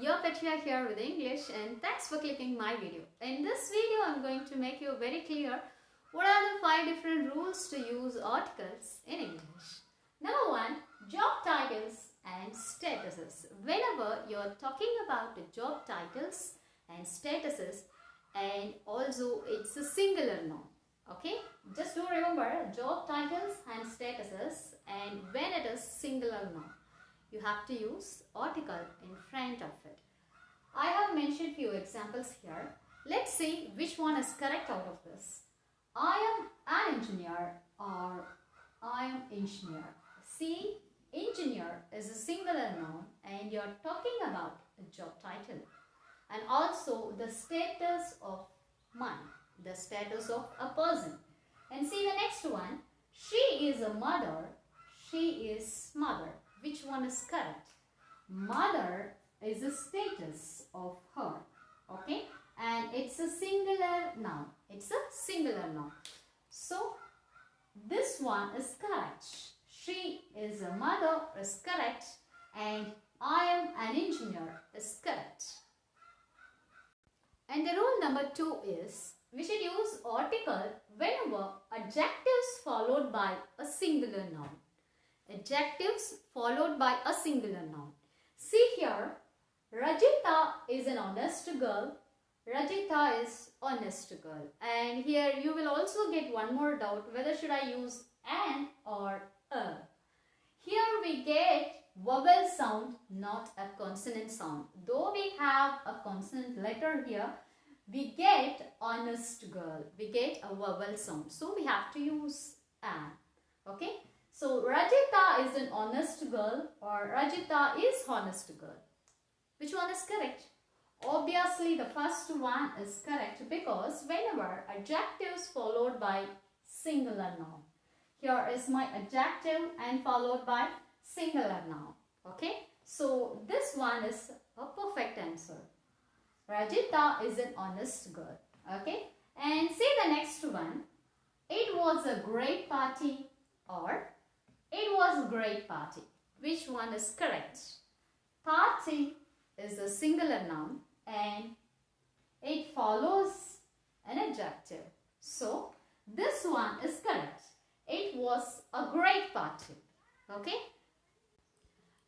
your Petra here with English, and thanks for clicking my video. In this video, I'm going to make you very clear what are the 5 different rules to use articles in English. Number 1, job titles and statuses. Whenever you're talking about the job titles and statuses, and also it's a singular noun. Okay, just do remember job titles and statuses, and when it is singular noun, you have to use article in front of it. I have mentioned few examples here. Let's see which one is correct out of this. I am an engineer or I am engineer. See, engineer is a singular noun and you're talking about a job title. And also the status of man, the status of a person. And see the next one, she is a mother, she is mother. Which one is correct? Mother is a status of her, okay? And it's a singular noun. It's a singular noun. So, this one is correct. She is a mother is correct, and I am an engineer is correct. And the rule number 2 is, we should use article whenever adjectives followed by a singular noun. Adjectives followed by a singular noun. See here, Rajita is an honest girl. Rajita is honest girl. And here you will also get one more doubt, whether should I use an or a. Here we get vowel sound, not a consonant sound. Though we have a consonant letter here, we get honest girl. We get a vowel sound. So we have to use an. Okay. So Rajita is an honest girl or Rajita is honest girl. Which one is correct? Obviously the first one is correct because whenever adjectives followed by singular noun. Here is my adjective and followed by singular noun. Okay. So this one is a perfect answer. Rajita is an honest girl. Okay. And see the next one. It was a great party or it was a great party. Which one is correct? Party is a singular noun and it follows an adjective. So, this one is correct. It was a great party. Okay?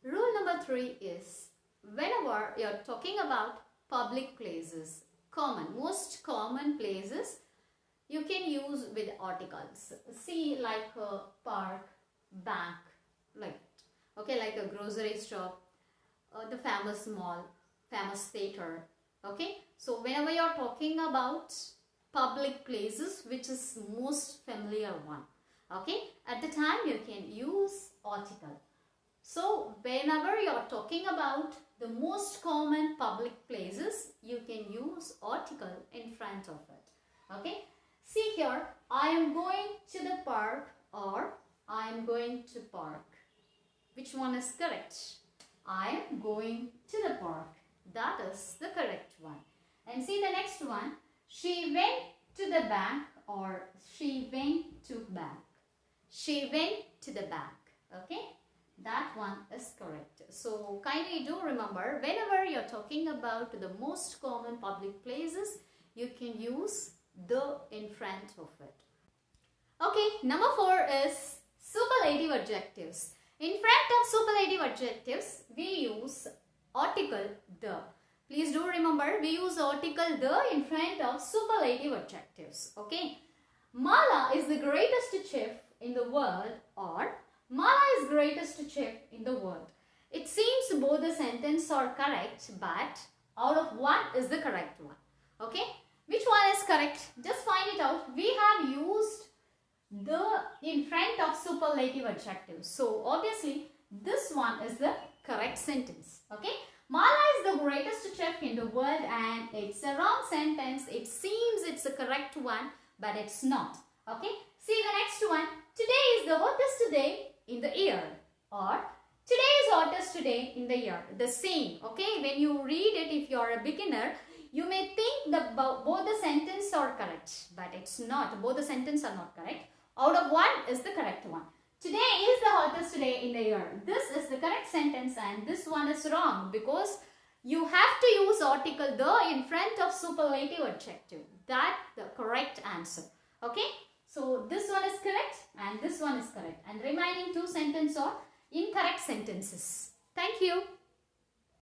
Rule number 3 is, whenever you're talking about public places, most common places, you can use with articles. See, like a park, bank, like it. Okay, like a grocery store, the famous mall, famous theater. Okay, so whenever you're talking about public places, which is most familiar one, okay, at the time you can use article. So whenever you're talking about the most common public places, you can use article in front of it. Okay, see here, I am going to the park or I am going to park. Which one is correct? I am going to the park. That is the correct one. And see the next one. She went to the bank or she went to bank. She went to the bank. Okay? That one is correct. So kindly do remember, whenever you're talking about the most common public places, you can use the in front of it. Okay, number 4 is superlative adjectives. In front of superlative adjectives, we use article the. Please do remember, we use article the in front of superlative adjectives. Okay. Mala is the greatest chef in the world or Mala is greatest chef in the world. It seems both the sentences are correct, but out of one is the correct one. Okay. Which one is correct? Just find it out. We have used the in front of superlative adjectives. So obviously this one is the correct sentence. Okay. Mala is the greatest chef in the world and it's a wrong sentence. It seems it's a correct one, but it's not. Okay. See the next one. Today is the hottest day in the year or today is hottest day in the year. The same. Okay. When you read it, if you are a beginner, you may think that both the sentences are correct, but it's not. Both the sentences are not correct. Out of one is the correct one. Today is the hottest day in the year. This is the correct sentence and this one is wrong because You have to use article the in front of superlative adjective. That's the correct answer. Okay. So this one is correct and this one is correct. And remaining two sentences are incorrect sentences. Thank you.